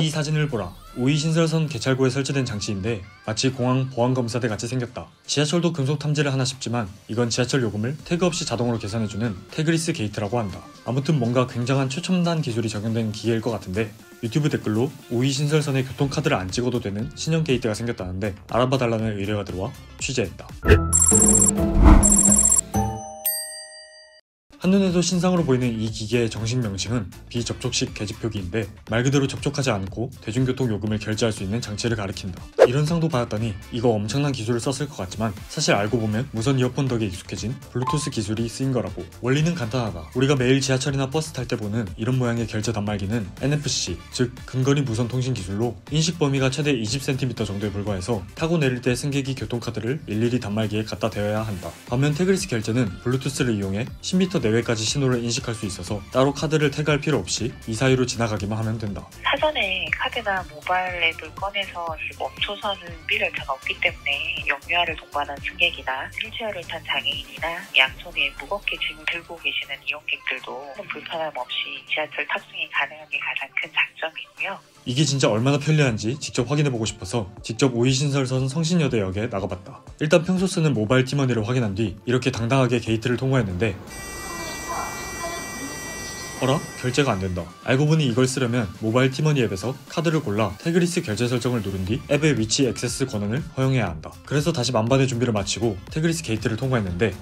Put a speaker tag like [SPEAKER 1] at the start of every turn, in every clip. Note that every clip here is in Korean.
[SPEAKER 1] 이 사진을 보라. 우이신설선 개찰구에 설치된 장치인데 마치 공항 보안검사대 같이 생겼다. 지하철도 금속 탐지를 하나 싶지만 이건 지하철 요금을 태그 없이 자동으로 계산해주는 태그리스 게이트라고 한다. 아무튼 뭔가 굉장한 최첨단 기술이 적용된 기계일 것 같은데 유튜브 댓글로 우이신설선에 교통카드를 안 찍어도 되는 신형 게이트가 생겼다는데 알아봐달라는 의뢰가 들어와 취재했다. 한눈에도 신상으로 보이는 이 기계의 정식 명칭은 비접촉식 계집표기인데 말 그대로 접촉하지 않고 대중교통 요금을 결제할 수 있는 장치를 가리킨다. 이런 상도 받았더니 이거 엄청난 기술을 썼을 것 같지만 사실 알고 보면 무선 이어폰 덕에 익숙해진 블루투스 기술이 쓰인 거라고. 원리는 간단하다. 우리가 매일 지하철이나 버스 탈 때 보는 이런 모양의 결제 단말기는 NFC, 즉 근거리 무선 통신 기술로 인식 범위가 최대 20cm 정도에 불과해서 타고 내릴 때 승객이 교통카드를 일일이 단말기에 갖다 대어야 한다. 반면 태그리스 결제는 블루투스를 이용해 10m 내외까지 신호를 인식할 수 있어서 따로 카드를 태그할 필요 없이 이 사이로 지나가기만 하면 된다.
[SPEAKER 2] 사전에 카드나 모바일 앱을 꺼내서 멈춰서는 삐열차가 없기 때문에 역류아를 동반한 승객이나 휠체어를 탄 장애인이나 양손에 무겁게 짐을 들고 계시는 이용객들도 불편함 없이 지하철 탑승이 가능한 게 가장 큰 장점이고요.
[SPEAKER 1] 이게 진짜 얼마나 편리한지 직접 확인해보고 싶어서 직접 우이신설선 성신여대역에 나가봤다. 일단 평소 쓰는 모바일 티머니를 확인한 뒤 이렇게 당당하게 게이트를 통과했는데 어라? 결제가 안된다. 알고 보니 이걸 쓰려면 모바일 티머니 앱에서 카드를 골라 태그리스 결제 설정을 누른 뒤 앱의 위치 액세스 권한을 허용해야 한다. 그래서 다시 만반의 준비를 마치고 태그리스 게이트를 통과했는데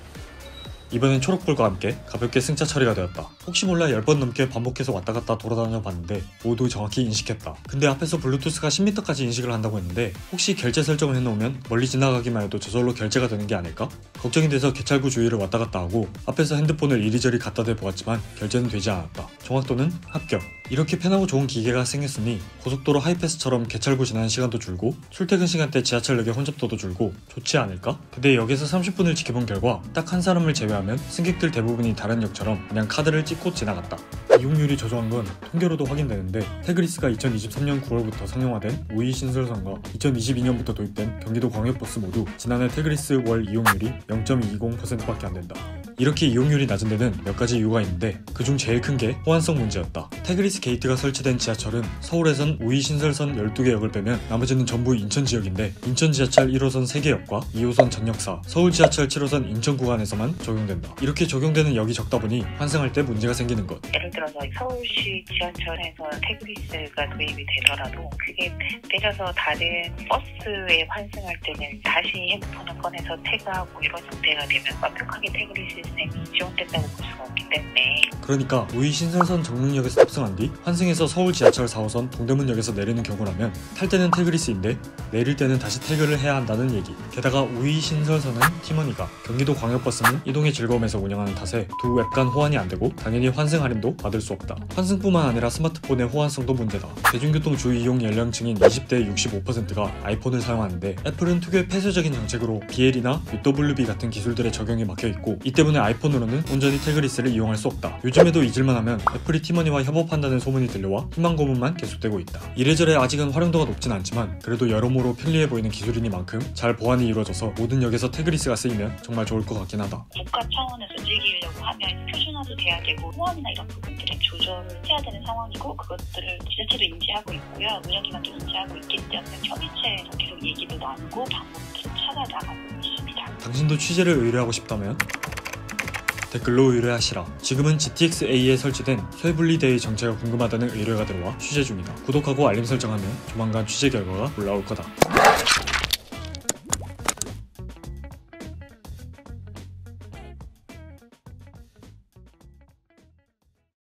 [SPEAKER 1] 이번엔 초록불과 함께 가볍게 승차 처리가 되었다. 혹시 몰라 10번 넘게 반복해서 왔다갔다 돌아다녀 봤는데 모두 정확히 인식했다. 근데 앞에서 블루투스가 10m까지 인식을 한다고 했는데 혹시 결제 설정을 해놓으면 멀리 지나가기만 해도 저절로 결제가 되는 게 아닐까? 걱정이 돼서 개찰구 주위를 왔다갔다 하고 앞에서 핸드폰을 이리저리 갖다 대보았지만 결제는 되지 않았다. 정확도는 합격. 이렇게 편하고 좋은 기계가 생겼으니 고속도로 하이패스처럼 개찰구 지나는 시간도 줄고 출퇴근 시간대 지하철역의 혼잡도도 줄고 좋지 않을까? 근데 역에서 30분을 지켜본 결과 딱 한 사람을 제외하면 승객들 대부분이 다른 역처럼 그냥 카드를 찍고 지나갔다. 이용률이 저조한 건 통계로도 확인되는데 태그리스가 2023년 9월부터 상용화된 우이신설선과 2022년부터 도입된 경기도 광역버스 모두 지난해 태그리스 월 이용률이 0.20%밖에 안 된다. 이렇게 이용률이 낮은 데는 몇 가지 이유가 있는데 그중 제일 큰 게 호환성 문제였다. 태그리스 게이트가 설치된 지하철은 서울에선 우이신설선 12개 역을 빼면 나머지는 전부 인천 지역인데 인천 지하철 1호선 3개 역과 2호선 전역사, 서울 지하철 7호선 인천 구간에서만 적용된다. 이렇게 적용되는 역이 적다 보니 환승할 때 문제가 생기는 것.
[SPEAKER 2] 예를 들어서 서울시 지하철에서 태그리스가 도입이 되더라도 그게 내려서 다른 버스에 환승할 때는 다시 핸드폰을 꺼내서 태그하고 이런 상태가 되면 완벽하게 태그리스 시스템이 지원된다고 볼 수가 없기 때문에
[SPEAKER 1] 그러니까 우이신설선 정릉역에서 탑승한 뒤 환승해서 서울 지하철 4호선 동대문역에서 내리는 경우라면 탈 때는 태그리스인데 내릴 때는 다시 태그를 해야 한다는 얘기. 게다가 우이신설선은 티머니가 경기도 광역버스는 이동의 즐거움에서 운영하는 탓에 두 앱 간 호환이 안되고 당연히 환승 할인도 받을 수 없다. 환승뿐만 아니라 스마트폰의 호환성도 문제다. 대중교통 주 이용 연령층인 20대 65%가 아이폰을 사용하는데 애플은 특유의 폐쇄적인 정책으로 BL이나 UWB 같은 기술들의 적용이 막혀있고 이 때문에 아이폰으로는 온전히 태그리스를 이용할 수 없다. 요즘에도 잊을만 하면 애플이 티머니와 협업한다는 소문이 들려와 희망고문만 계속되고 있다. 이래저래 아직은 활용도가 높진 않지만 그래도 여러모로 편리해 보이는 기술이니만큼 잘 보완이 이루어져서 모든 역에서 태그리스가 쓰이면 정말 좋을 것 같긴 하다.
[SPEAKER 2] 국가 차원에서 즐기려고 하면 표준화도 돼야 되고 호환이나 이런 부분들은 조절을 해야 되는 상황이고 그것들을 지자체도 인지하고 있고요. 운영기관도 인지하고 있기 때문에 협의체에서 계속 얘기도 나누고 방법들을 찾아나가고 있습니다.
[SPEAKER 1] 당신도 취재를 의뢰하고 싶다면 댓글로 의뢰하시라. 지금은 GTX-A에 설치된 쇠분리대의 정체가 궁금하다는 의뢰가 들어와 취재 중이다. 구독하고 알림 설정하면 조만간 취재 결과가 올라올 거다.